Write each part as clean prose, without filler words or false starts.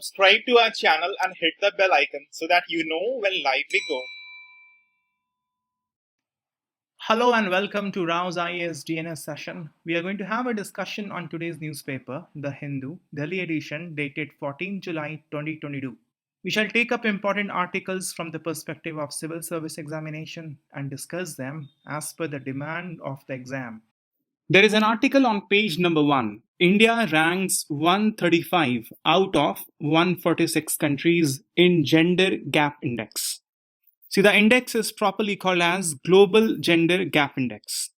subscribe to our channel and hit the bell icon so that you know when live we go. Hello and welcome to Rao's IAS DNS session. We are going to have a discussion on today's newspaper, The Hindu, Delhi edition, dated 14 July 2022. We shall take up important articles from the perspective of civil service examination and discuss them as per the demand of the exam. There is an article on page number 1. India ranks 135 out of 146 countries in Gender Gap Index. See, the index is properly called as Global Gender Gap Index.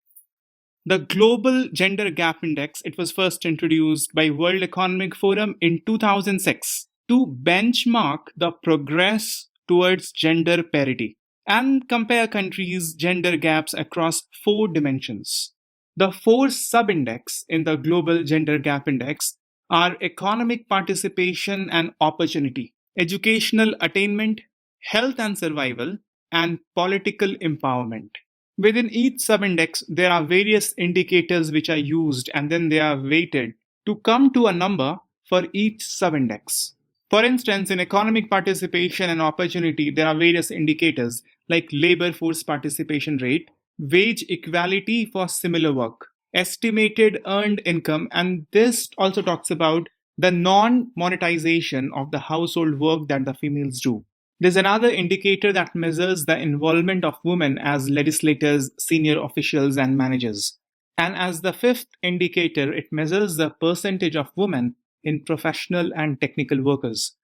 The Global Gender Gap Index, it was first introduced by World Economic Forum in 2006 to benchmark the progress towards gender parity and compare countries' gender gaps across 4 dimensions. The 4 sub-index in the Global Gender Gap Index are economic participation and opportunity, educational attainment, health and survival, and political empowerment. Within each sub-index, there are various indicators which are used and then they are weighted to come to a number for each sub-index. For instance, in economic participation and opportunity, there are various indicators like labor force participation rate, wage equality for similar work, estimated earned income, and this also talks about the non-monetization of the household work that the females do. There's another indicator that measures the involvement of women as legislators, senior officials, and managers. And as the 5th indicator, it measures the percentage of women in professional and technical workers.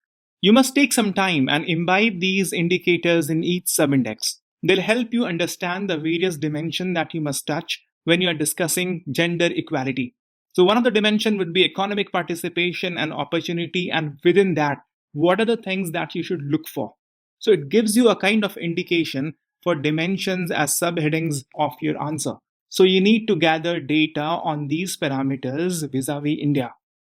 You must take some time and imbibe these indicators in each sub-index. They'll help you understand the various dimensions that you must touch when you are discussing gender equality. So one of the dimensions would be economic participation and opportunity, and within that, what are the things that you should look for? So it gives you a kind of indication for dimensions as subheadings of your answer. So you need to gather data on these parameters vis-a-vis India.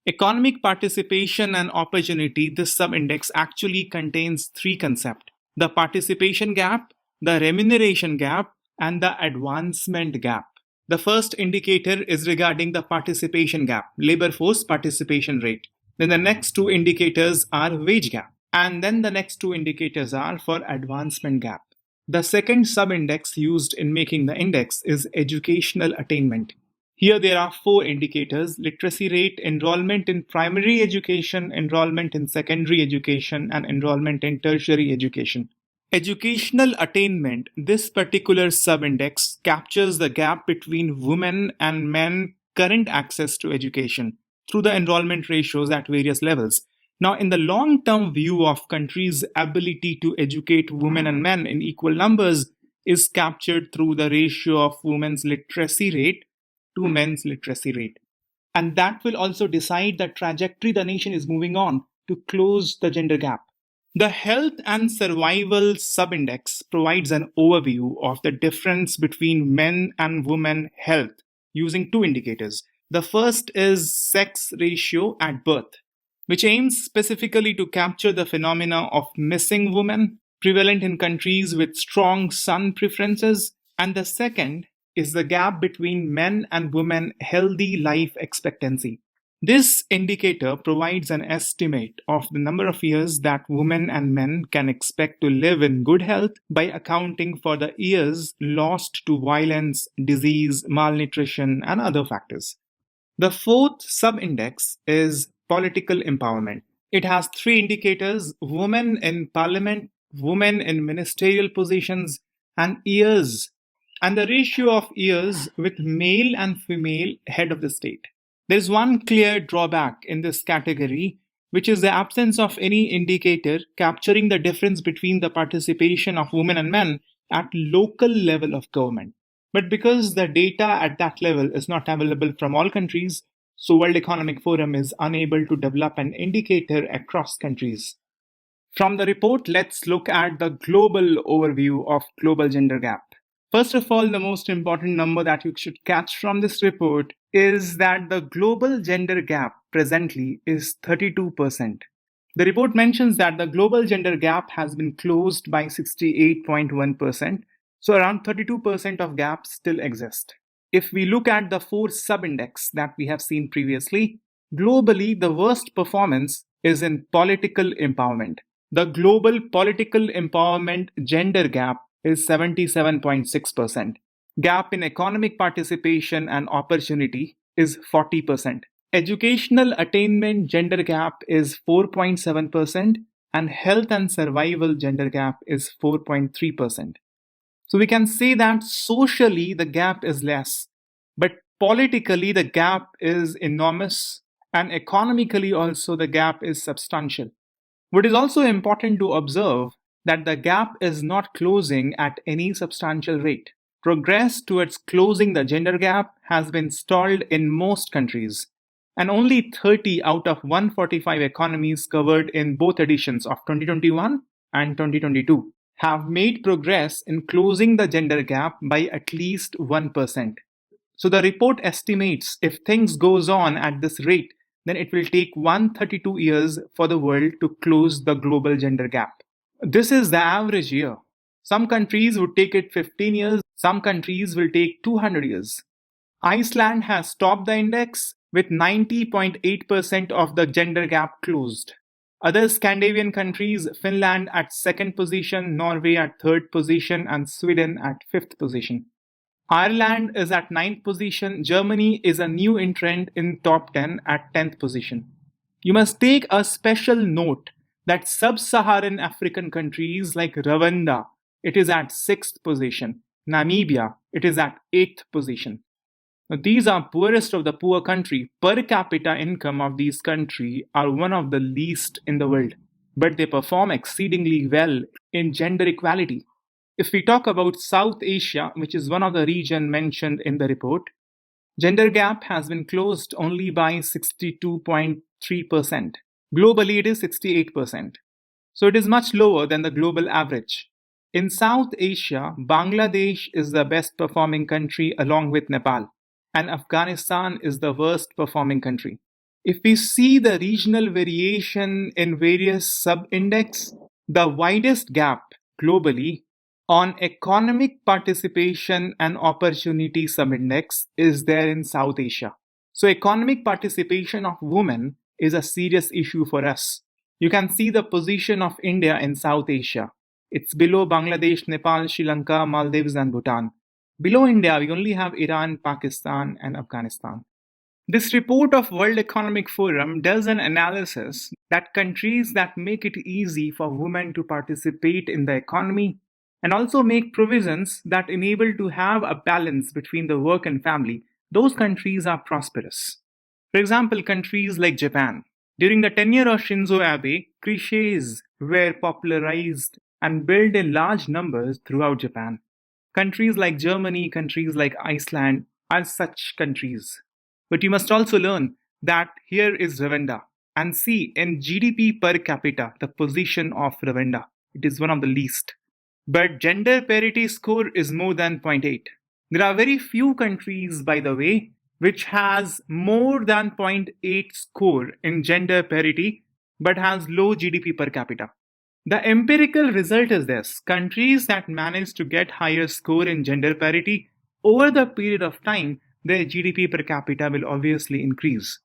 Economic participation and opportunity, this sub-index actually contains 3 concepts: the participation gap, the remuneration gap, and the advancement gap. The first indicator is regarding the participation gap, labor force participation rate. Then the next 2 indicators are wage gap. And then the next 2 indicators are for advancement gap. The second sub-index used in making the index is educational attainment. Here there are 4 indicators: literacy rate, enrollment in primary education, enrollment in secondary education, and enrollment in tertiary education. Educational attainment, this particular sub-index captures the gap between women and men current access to education through the enrollment ratios at various levels. Now, in the long-term view of countries' ability to educate women and men in equal numbers is captured through the ratio of women's literacy rate to men's literacy rate. And that will also decide the trajectory the nation is moving on to close the gender gap. The health and survival sub-index provides an overview of the difference between men and women health using 2 indicators. The first is sex ratio at birth, which aims specifically to capture the phenomena of missing women prevalent in countries with strong son preferences. And the second is the gap between men and women healthy life expectancy. This indicator provides an estimate of the number of years that women and men can expect to live in good health by accounting for the years lost to violence, disease, malnutrition, and other factors. The 4th sub-index is political empowerment. It has 3 indicators: women in parliament, women in ministerial positions, and years, and the ratio of years with male and female head of the state. There is one clear drawback in this category, which is the absence of any indicator capturing the difference between the participation of women and men at local level of government. But because the data at that level is not available from all countries, so World Economic Forum is unable to develop an indicator across countries. From the report, let's look at the global overview of global gender gap. First of all, the most important number that you should catch from this report is that the global gender gap presently is 32%. The report mentions that the global gender gap has been closed by 68.1%, so around 32% of gaps still exist. If we look at the 4 sub-index that we have seen previously, globally the worst performance is in political empowerment. The global political empowerment gender gap is 77.6%. Gap in economic participation and opportunity is 40%. Educational attainment gender gap is 4.7%, and health and survival gender gap is 4.3%. So we can say that socially the gap is less, but politically the gap is enormous, and economically also the gap is substantial. What is also important to observe that the gap is not closing at any substantial rate. Progress towards closing the gender gap has been stalled in most countries, and only 30 out of 145 economies covered in both editions of 2021 and 2022 have made progress in closing the gender gap by at least 1%. So the report estimates if things goes on at this rate, then it will take 132 years for the world to close the global gender gap. This is the average year. Some countries would take it 15 years, some countries will take 200 years. Iceland has topped the index with 90.8% of the gender gap closed. Other Scandinavian countries, Finland at second position, Norway at third position, and Sweden at fifth position. Ireland is at ninth position. Germany is a new entrant in top 10 at 10th position. You must take a special note that sub-Saharan African countries like Rwanda, it is at sixth position. Namibia, it is at eighth position. Now, these are poorest of the poor country. Per capita income of these countries are one of the least in the world, but they perform exceedingly well in gender equality. If we talk about South Asia, which is one of the regions mentioned in the report, gender gap has been closed only by 62.3%. Globally, it is 68%. So it is much lower than the global average. In South Asia, Bangladesh is the best performing country along with Nepal, and Afghanistan is the worst performing country. If we see the regional variation in various sub-index, the widest gap globally on economic participation and opportunity sub-index is there in South Asia. So economic participation of women is a serious issue for us. You can see the position of India in South Asia. It's below Bangladesh, Nepal, Sri Lanka, Maldives, and Bhutan. Below India, we only have Iran, Pakistan, and Afghanistan. This report of World Economic Forum does an analysis that countries that make it easy for women to participate in the economy and also make provisions that enable to have a balance between the work and family, those countries are prosperous. For example, countries like Japan. During the tenure of Shinzo Abe, cliches were popularized and built in large numbers throughout Japan. Countries like Germany, countries like Iceland are such countries. But you must also learn that here is Rwanda and see in GDP per capita the position of Rwanda. It is one of the least. But gender parity score is more than 0.8. There are very few countries, by the way, which has more than 0.8 score in gender parity but has low GDP per capita. The empirical result is this: countries that manage to get higher score in gender parity over the period of time, their GDP per capita will obviously increase.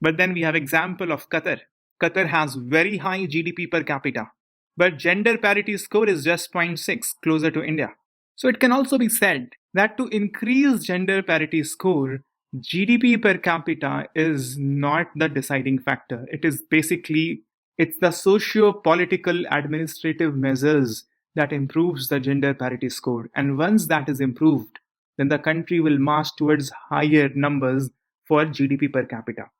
But then we have example of Qatar. Qatar has very high GDP per capita, but gender parity score is just 0.6, closer to India. So it can also be said that to increase gender parity score, GDP per capita is not the deciding factor. It's the socio-political administrative measures that improves the gender parity score. And once that is improved, then the country will march towards higher numbers for GDP per capita.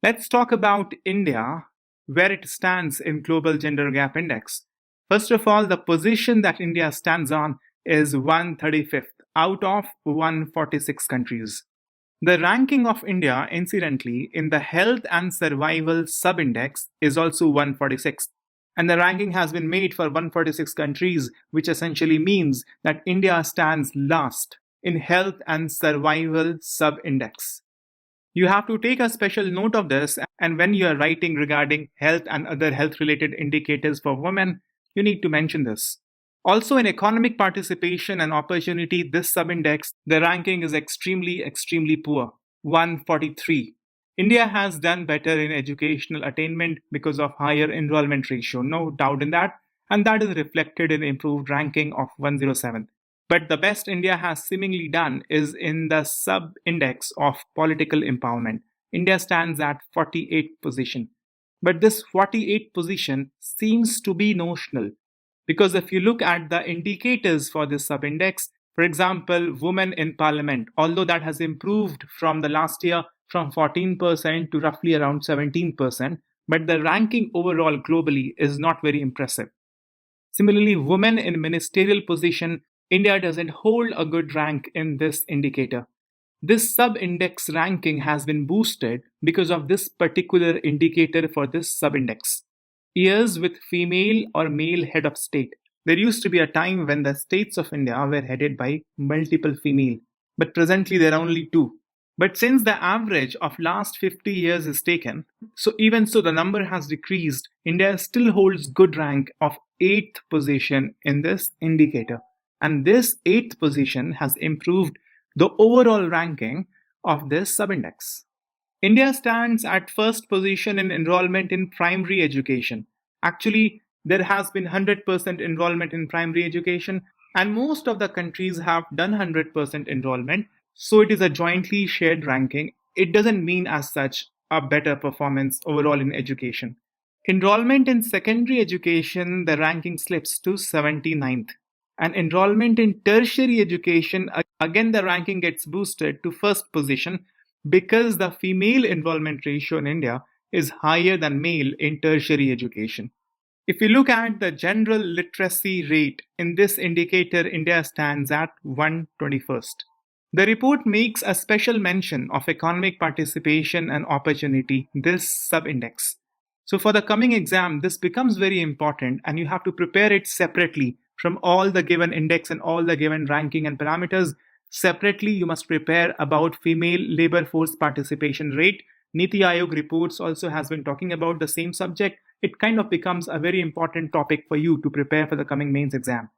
Let's talk about India, where it stands in Global Gender Gap Index. First of all, the position that India stands on is 135th out of 146 countries. The ranking of India, incidentally, in the Health and Survival Sub-Index is also 146th. And the ranking has been made for 146 countries, which essentially means that India stands last in Health and Survival Sub-Index. You have to take a special note of this, and when you are writing regarding health and other health-related indicators for women, you need to mention this. Also, in economic participation and opportunity, this sub-index, the ranking is extremely poor, 143. India has done better in educational attainment because of higher enrollment ratio, no doubt in that, and that is reflected in improved ranking of 107. But the best India has seemingly done is in the sub-index of political empowerment. India stands at 48th position. But this 48th position seems to be notional because if you look at the indicators for this sub-index, for example, women in parliament, although that has improved from the last year from 14% to roughly around 17%, but the ranking overall globally is not very impressive. Similarly, women in ministerial position, India doesn't hold a good rank in this indicator. This sub-index ranking has been boosted because of this particular indicator for this sub-index. Years with female or male head of state. There used to be a time when the states of India were headed by multiple female, but presently there are only two. But since the average of last 50 years is taken, so even so the number has decreased, India still holds good rank of 8th position in this indicator. And this 8th position has improved the overall ranking of this subindex. India stands at first position in enrollment in primary education. Actually, there has been 100% enrollment in primary education, and most of the countries have done 100% enrollment, so it is a jointly shared ranking. It doesn't mean as such a better performance overall in education. Enrollment in secondary education, the ranking slips to 79th. And enrollment in tertiary education, again the ranking gets boosted to first position because the female enrollment ratio in India is higher than male in tertiary education. If you look at the general literacy rate in this indicator, India stands at 121st. The report makes a special mention of economic participation and opportunity, this sub-index. So for the coming exam, this becomes very important and you have to prepare it separately from all the given index and all the given ranking and parameters. Separately, you must prepare about female labor force participation rate. Niti Aayog reports also has been talking about the same subject. It kind of becomes a very important topic for you to prepare for the coming mains exam.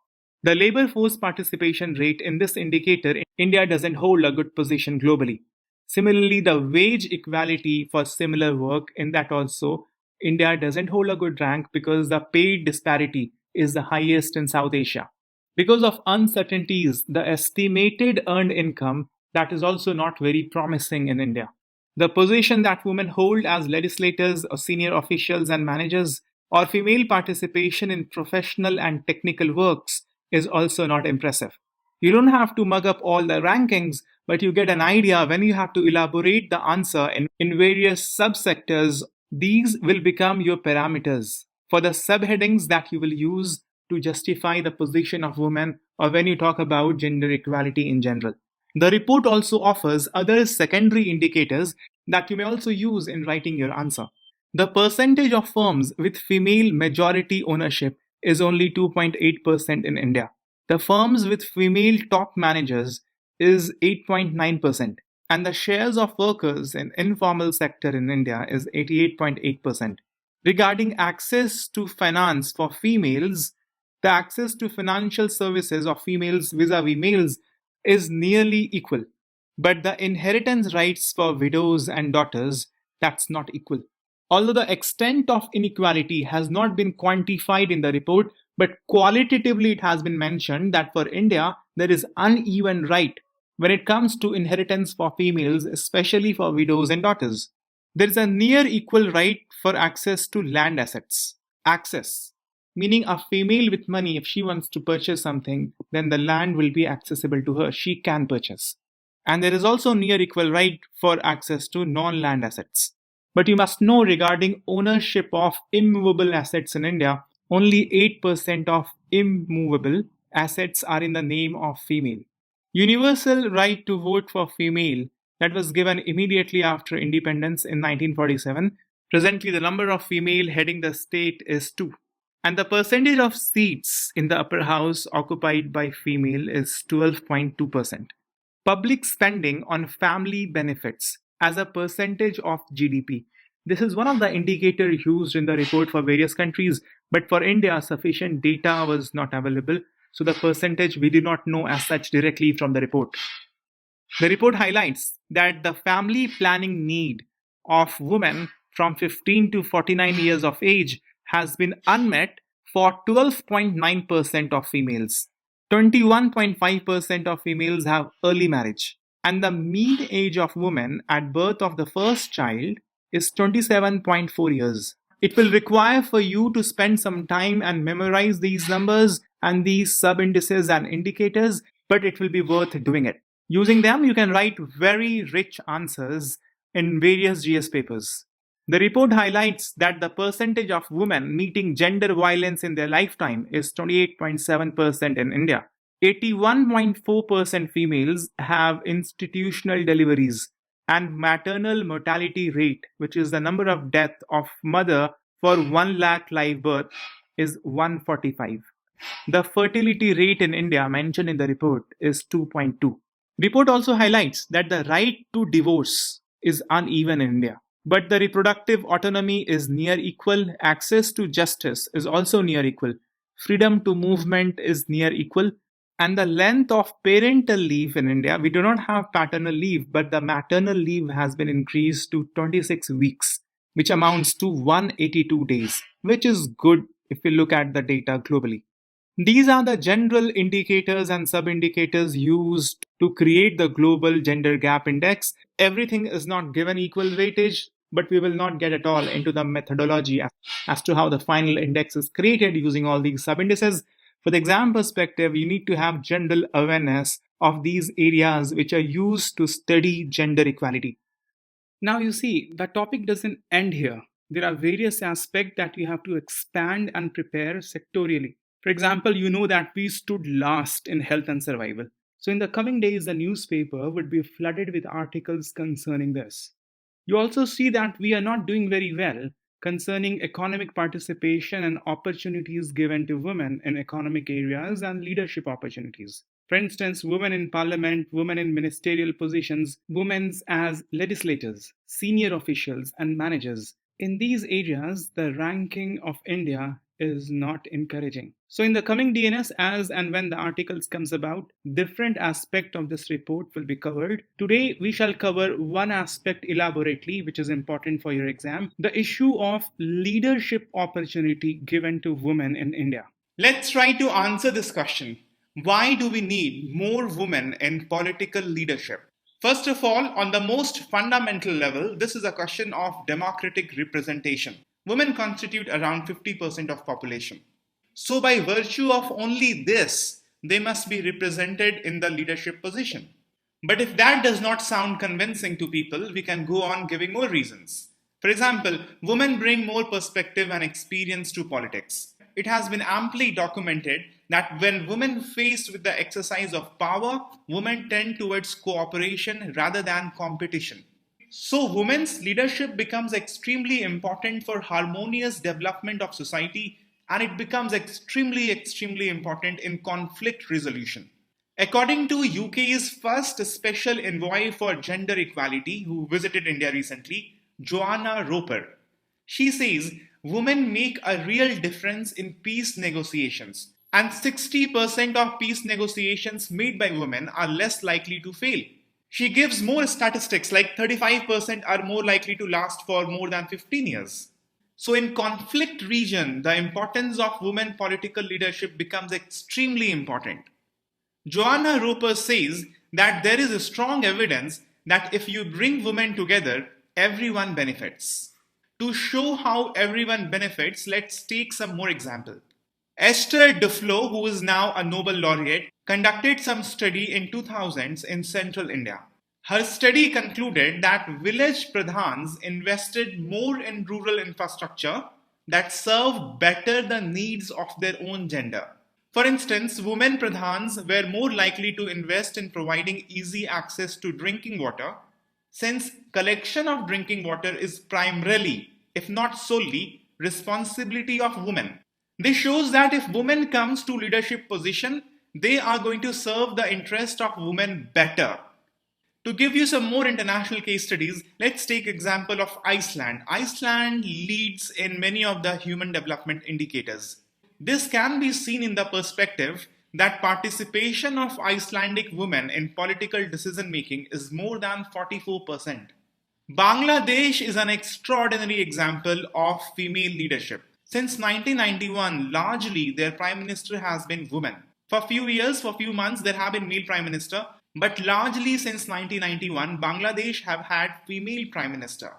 The labor force participation rate in this indicator, India doesn't hold a good position globally. Similarly, the wage equality for similar work, in that also, India doesn't hold a good rank because the pay disparity is the highest in South Asia. Because of uncertainties, the estimated earned income that is also not very promising in India. The position that women hold as legislators or senior officials and managers or female participation in professional and technical works is also not impressive. You don't have to mug up all the rankings, but you get an idea when you have to elaborate the answer in various subsectors. These will become your parameters for the subheadings that you will use to justify the position of women or when you talk about gender equality in general. The report also offers other secondary indicators that you may also use in writing your answer. The percentage of firms with female majority ownership is only 2.8% in India. The firms with female top managers is 8.9%, and the shares of workers in informal sector in India is 88.8%. Regarding access to finance for females, the access to financial services of females vis-a-vis males is nearly equal. But the inheritance rights for widows and daughters, that's not equal. Although the extent of inequality has not been quantified in the report, but qualitatively it has been mentioned that for India, there is uneven right when it comes to inheritance for females, especially for widows and daughters. There is a near equal right for access to land assets. Access, meaning a female with money, if she wants to purchase something, then the land will be accessible to her. She can purchase. And there is also near equal right for access to non-land assets. But you must know regarding ownership of immovable assets in India, only 8% of immovable assets are in the name of female. Universal right to vote for female that was given immediately after independence in 1947. Presently, the number of female heading the state is 2. And the percentage of seats in the upper house occupied by female is 12.2%. Public spending on family benefits as a percentage of GDP. This is one of the indicators used in the report for various countries, but for India, sufficient data was not available, so the percentage we do not know as such directly from the report. The report highlights that the family planning need of women from 15 to 49 years of age has been unmet for 12.9% of females. 21.5% of females have early marriage. And the mean age of women at birth of the first child is 27.4 years. It will require for you to spend some time and memorize these numbers and these sub indices and indicators, but it will be worth doing it. Using them, you can write very rich answers in various GS papers. The report highlights that the percentage of women meeting gender violence in their lifetime is 28.7% in India. 81.4% females have institutional deliveries, and maternal mortality rate, which is the number of death of mother for 1 lakh live birth, is 145. The fertility rate in India mentioned in the report is 2.2. Report also highlights that the right to divorce is uneven in India, but the reproductive autonomy is near equal, access to justice is also near equal, freedom to movement is near equal, and the length of parental leave in India, we do not have paternal leave, but the maternal leave has been increased to 26 weeks, which amounts to 182 days, which is good if we look at the data globally. These are the general indicators and sub-indicators used to create the global gender gap index. Everything is not given equal weightage, but we will not get at all into the methodology as to how the final index is created using all these sub-indices. For the exam perspective, you need to have general awareness of these areas which are used to study gender equality. Now you see, the topic doesn't end here. There are various aspects that you have to expand and prepare sectorially. For example, you know that we stood last in health and survival. So in the coming days, the newspaper would be flooded with articles concerning this. You also see that we are not doing very well concerning economic participation and opportunities given to women in economic areas and leadership opportunities. For instance, women in parliament, women in ministerial positions, women as legislators, senior officials, and managers. In these areas, the ranking of India is not encouraging. So in the coming DNS, as and when the articles comes about, different aspect of this report will be covered. Today, we shall cover one aspect elaborately, which is important for your exam, the issue of leadership opportunity given to women in India. Let's try to answer this question. Why do we need more women in political leadership? First of all, on the most fundamental level, this is a question of democratic representation. Women constitute around 50% of population. So by virtue of only this, they must be represented in the leadership position. But if that does not sound convincing to people, we can go on giving more reasons. For example, women bring more perspective and experience to politics. It has been amply documented that when women faced with the exercise of power, women tend towards cooperation rather than competition. So women's leadership becomes extremely important for harmonious development of society, and it becomes extremely important in conflict resolution. According to UK's first special envoy for gender equality, who visited India recently, Joanna Roper, she says women make a real difference in peace negotiations, and 60% of peace negotiations made by women are less likely to fail. She gives more statistics, like 35% are more likely to last for more than 15 years. So in conflict region, the importance of women political leadership becomes extremely important. Joanna Roper says that there is a strong evidence that if you bring women together, everyone benefits. To show how everyone benefits, let's take some more examples. Esther Duflo, who is now a Nobel laureate, conducted some study in 2000s in central India. Her study concluded that village pradhans invested more in rural infrastructure that served better the needs of their own gender. For instance, women pradhans were more likely to invest in providing easy access to drinking water, since collection of drinking water is primarily, if not solely, responsibility of women. This shows that if women comes to leadership position, they are going to serve the interest of women better. To give you some more international case studies, let's take example of Iceland. Iceland leads in many of the human development indicators. This can be seen in the perspective that participation of Icelandic women in political decision making is more than 44%. Bangladesh is an extraordinary example of female leadership. Since 1991, largely their prime minister has been woman. For a few years, for a few months, there have been male prime minister, but largely since 1991, Bangladesh have had female prime minister.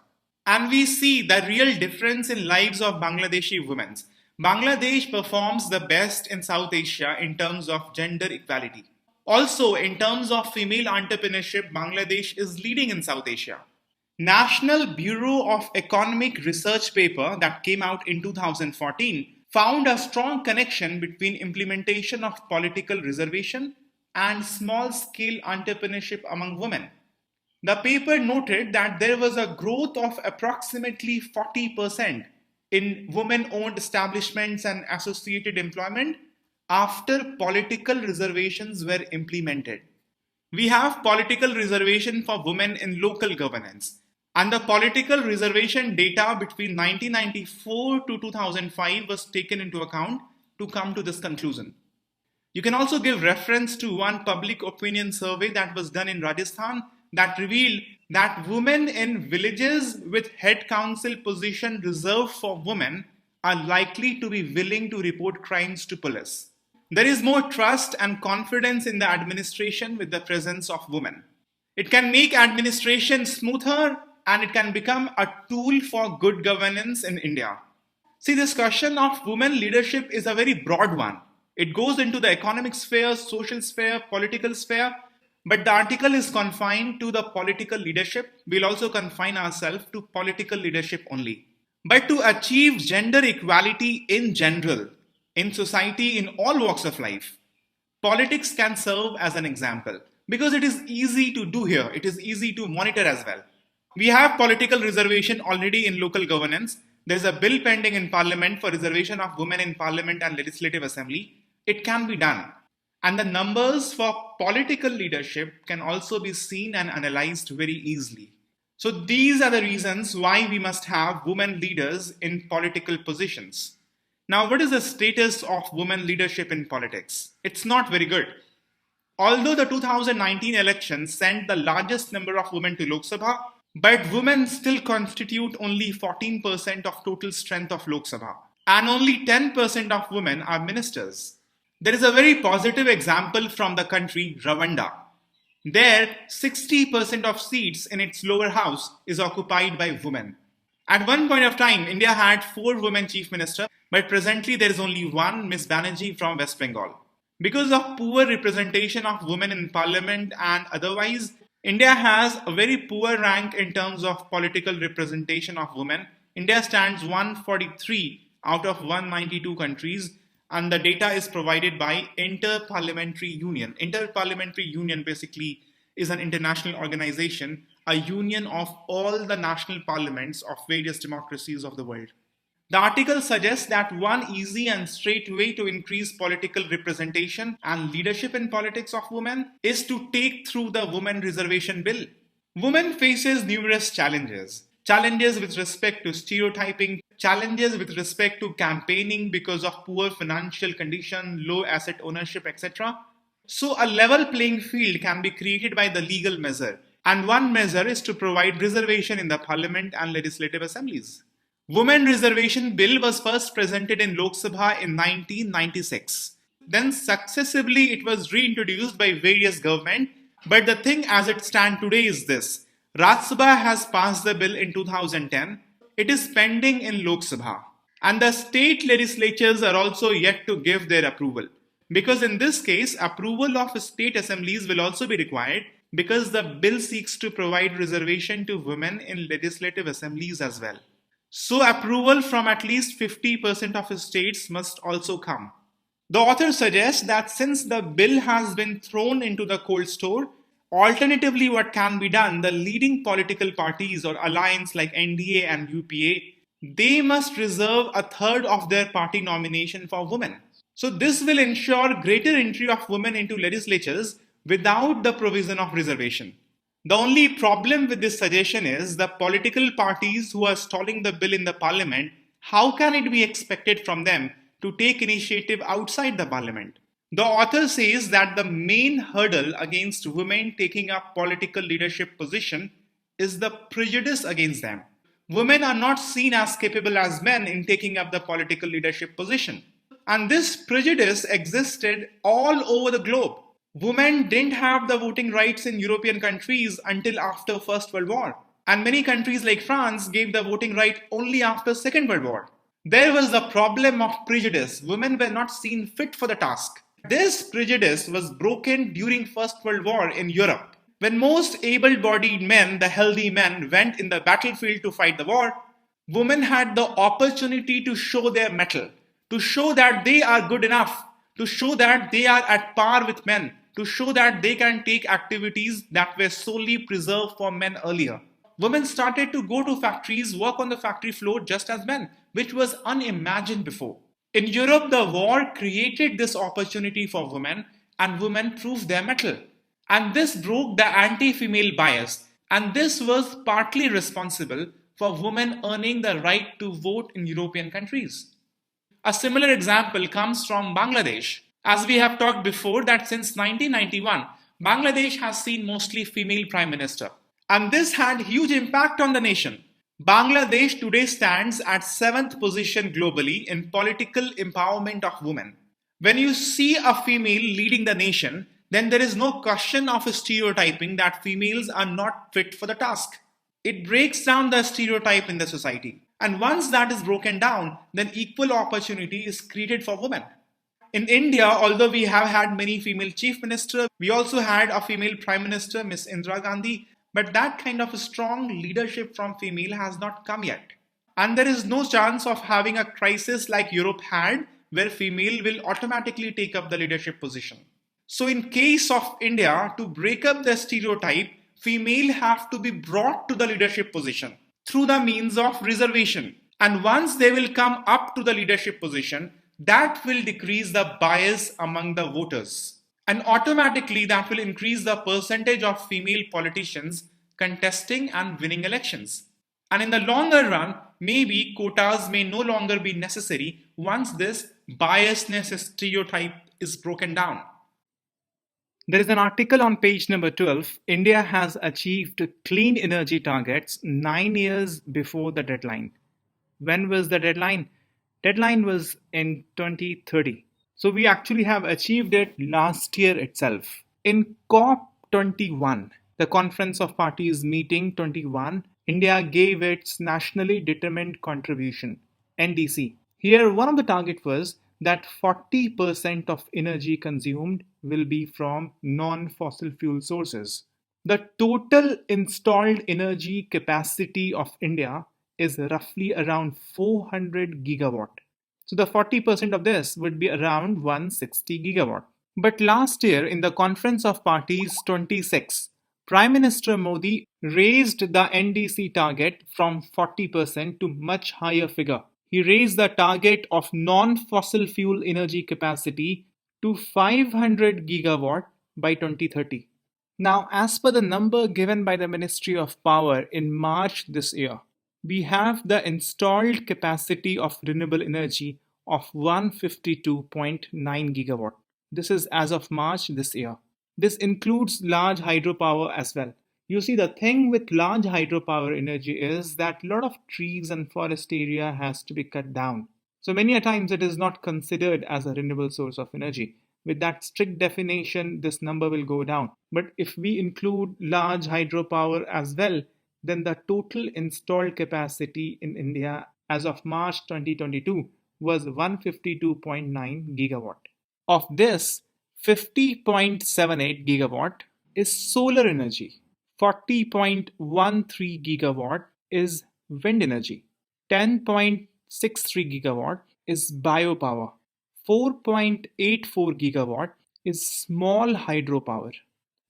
And we see the real difference in lives of Bangladeshi women. Bangladesh performs the best in South Asia in terms of gender equality. Also, in terms of female entrepreneurship, Bangladesh is leading in South Asia. National Bureau of Economic Research paper that came out in 2014 found a strong connection between implementation of political reservation and small-scale entrepreneurship among women. The paper noted that there was a growth of approximately 40% in women-owned establishments and associated employment after political reservations were implemented. We have political reservation for women in local governance. And the political reservation data between 1994 to 2005 was taken into account to come to this conclusion. You can also give reference to one public opinion survey that was done in Rajasthan that revealed that women in villages with head council position reserved for women are likely to be willing to report crimes to police. There is more trust and confidence in the administration with the presence of women. It can make administration smoother and it can become a tool for good governance in India. See, this question of women leadership is a very broad one. It goes into the economic sphere, social sphere, political sphere, but the article is confined to the political leadership. We'll also confine ourselves to political leadership only. But to achieve gender equality in general, in society, in all walks of life, politics can serve as an example because it is easy to do here. It is easy to monitor as well. We have political reservation already in local governance. There's a bill pending in Parliament for reservation of women in Parliament and Legislative Assembly. It can be done. And the numbers for political leadership can also be seen and analyzed very easily. So these are the reasons why we must have women leaders in political positions. Now, what is the status of women leadership in politics? It's not very good. Although the 2019 election sent the largest number of women to Lok Sabha, but women still constitute only 14% of total strength of Lok Sabha. And only 10% of women are ministers. There is a very positive example from the country, Rwanda. There, 60% of seats in its lower house is occupied by women. At one point of time, India had 4 women chief ministers, but presently there is only one, Miss Banerjee from West Bengal. Because of poor representation of women in parliament and otherwise, India has a very poor rank in terms of political representation of women. India stands 143 out of 192 countries, and the data is provided by Inter-Parliamentary Union. Inter-Parliamentary Union basically is an international organization, a union of all the national parliaments of various democracies of the world. The article suggests that one easy and straight way to increase political representation and leadership in politics of women is to take through the Women Reservation Bill. Women faces numerous challenges. Challenges with respect to stereotyping, challenges with respect to campaigning because of poor financial condition, low asset ownership, etc. So a level playing field can be created by the legal measure. And one measure is to provide reservation in the parliament and legislative assemblies. Women Reservation Bill was first presented in Lok Sabha in 1996. Then successively it was reintroduced by various governments. But the thing as it stands today is this. Raj Sabha has passed the bill in 2010. It is pending in Lok Sabha. And the state legislatures are also yet to give their approval. Because in this case, approval of state assemblies will also be required because the bill seeks to provide reservation to women in legislative assemblies as well. So approval from at least 50% of states must also come. The author suggests that since the bill has been thrown into the cold store, alternatively what can be done, the leading political parties or alliance like NDA and UPA, they must reserve a third of their party nomination for women. So this will ensure greater entry of women into legislatures without the provision of reservation. The only problem with this suggestion is the political parties who are stalling the bill in the parliament, how can it be expected from them to take initiative outside the parliament? The author says that the main hurdle against women taking up political leadership position is the prejudice against them. Women are not seen as capable as men in taking up the political leadership position. And this prejudice existed all over the globe. Women didn't have the voting rights in European countries until after First World War. And many countries like France gave the voting right only after Second World War. There was the problem of prejudice. Women were not seen fit for the task. This prejudice was broken during First World War in Europe. When most able-bodied men, the healthy men, went in the battlefield to fight the war, women had the opportunity to show their mettle, to show that they are good enough, to show that they are at par with men, to show that they can take activities that were solely preserved for men earlier. Women started to go to factories, work on the factory floor just as men, which was unimagined before. In Europe, the war created this opportunity for women, and women proved their mettle. And this broke the anti-female bias, and this was partly responsible for women earning the right to vote in European countries. A similar example comes from Bangladesh. As we have talked before, that since 1991, Bangladesh has seen mostly female prime minister. And this had huge impact on the nation. Bangladesh today stands at 7th position globally in political empowerment of women. When you see a female leading the nation, then there is no question of stereotyping that females are not fit for the task. It breaks down the stereotype in the society. And once that is broken down, then equal opportunity is created for women. In India, although we have had many female chief ministers, we also had a female prime minister, Miss Indira Gandhi, but that kind of strong leadership from female has not come yet. And there is no chance of having a crisis like Europe had, where female will automatically take up the leadership position. So in case of India, to break up the stereotype, female have to be brought to the leadership position through the means of reservation. And once they will come up to the leadership position, that will decrease the bias among the voters. And automatically that will increase the percentage of female politicians contesting and winning elections. And in the longer run, maybe quotas may no longer be necessary once this biasness stereotype is broken down. There is an article on page number 12. India has achieved clean energy targets 9 years before the deadline. When was the deadline? Deadline was in 2030. So we actually have achieved it last year itself. In COP21, the Conference of Parties meeting 21, India gave its nationally determined contribution, NDC. Here one of the target was that 40% of energy consumed will be from non-fossil fuel sources. The total installed energy capacity of India is roughly around 400 gigawatt. So the 40% of this would be around 160 gigawatt. But last year in the Conference of Parties 26, Prime Minister Modi raised the NDC target from 40% to much higher figure. He raised the target of non-fossil fuel energy capacity to 500 gigawatt by 2030. Now, as per the number given by the Ministry of Power in March this year, we have the installed capacity of renewable energy of 152.9 gigawatt. This is as of March this year. This includes large hydropower as well. You see, the thing with large hydropower energy is that a lot of trees and forest area has to be cut down. So many a times it is not considered as a renewable source of energy. With that strict definition, this number will go down. But if we include large hydropower as well, then the total installed capacity in India as of March 2022 was 152.9 gigawatt. Of this, 50.78 gigawatt is solar energy, 40.13 gigawatt is wind energy, 10.63 gigawatt is biopower, 4.84 gigawatt is small hydropower,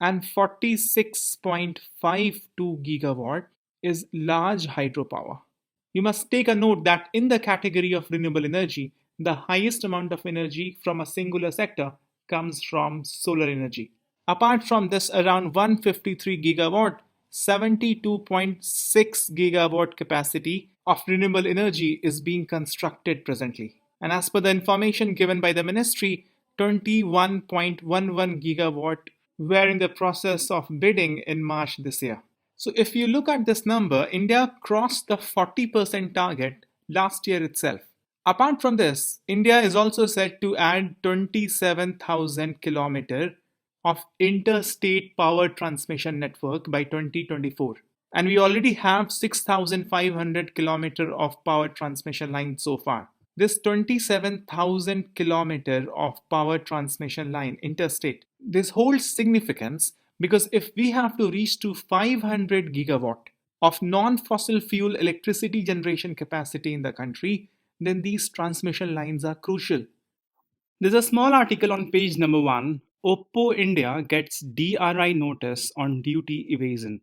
and 46.52 gigawatt is large hydropower. You must take a note that in the category of renewable energy, the highest amount of energy from a singular sector comes from solar energy. Apart from this, around 153 gigawatt, 72.6 gigawatt capacity of renewable energy is being constructed presently. And as per the information given by the ministry, 21.11 gigawatt were in the process of bidding in March this year. So if you look at this number, India crossed the 40% target last year itself. Apart from this, India is also set to add 27,000 kilometers of interstate power transmission network by 2024. And we already have 6,500 kilometers of power transmission line so far. This 27,000 kilometer of power transmission line interstate, this holds significance because if we have to reach to 500 gigawatt of non-fossil fuel electricity generation capacity in the country, then these transmission lines are crucial. There's a small article on page number 1. Oppo India gets DRI notice on duty evasion.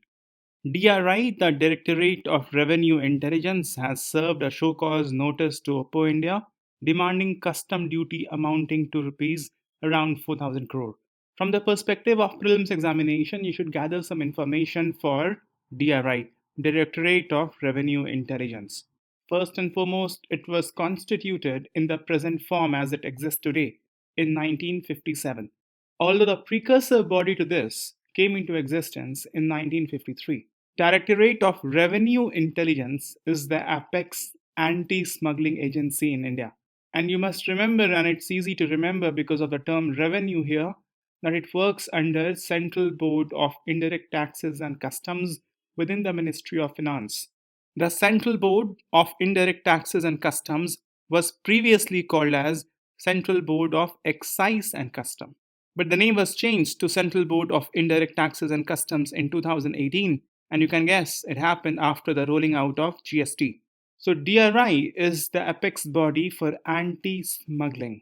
DRI, the Directorate of Revenue Intelligence, has served a show cause notice to Oppo India demanding custom duty amounting to rupees around 4,000 crore. From the perspective of prelims examination, you should gather some information for DRI, Directorate of Revenue Intelligence. First and foremost, it was constituted in the present form as it exists today in 1957, although the precursor body to this came into existence in 1953. Directorate of Revenue Intelligence is the apex anti-smuggling agency in India. And you must remember, and it's easy to remember because of the term revenue here, that it works under Central Board of Indirect Taxes and Customs within the Ministry of Finance. The Central Board of Indirect Taxes and Customs was previously called as Central Board of Excise and Custom. But the name was changed to Central Board of Indirect Taxes and Customs in 2018, and you can guess it happened after the rolling out of GST. So DRI is the apex body for anti-smuggling.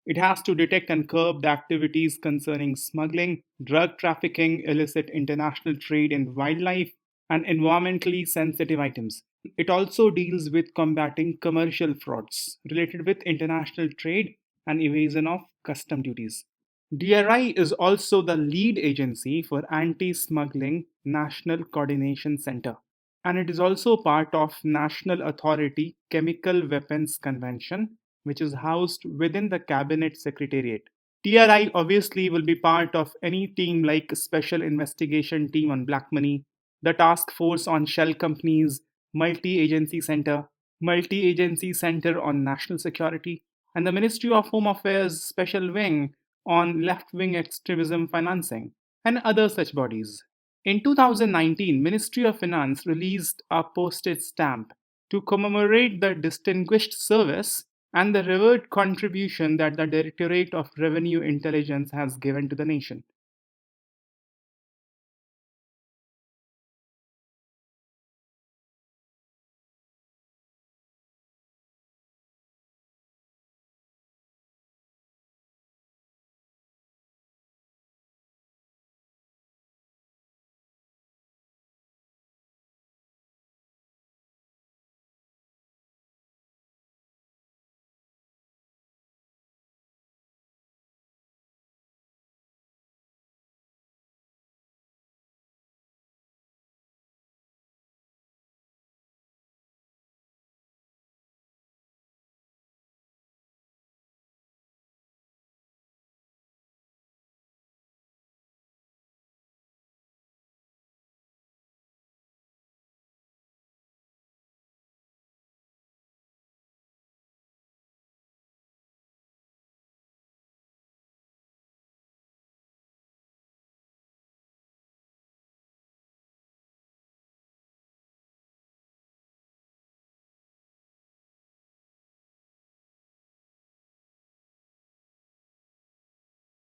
It has to detect and curb the activities concerning smuggling, drug trafficking, illicit international trade in wildlife, and environmentally sensitive items. It also deals with combating commercial frauds related with international trade and evasion of custom duties. DRI is also the lead agency for Anti-Smuggling National Coordination Center, and it is also part of National Authority Chemical Weapons Convention, which is housed within the Cabinet Secretariat. TRI obviously will be part of any team like Special Investigation Team on Black Money, the Task Force on Shell Companies, Multi Agency Center on National Security, and the Ministry of Home Affairs Special Wing on Left Wing Extremism Financing, and other such bodies. In 2019, Ministry of Finance released a postage stamp to commemorate the distinguished service and the revered contribution that the Directorate of Revenue Intelligence has given to the nation.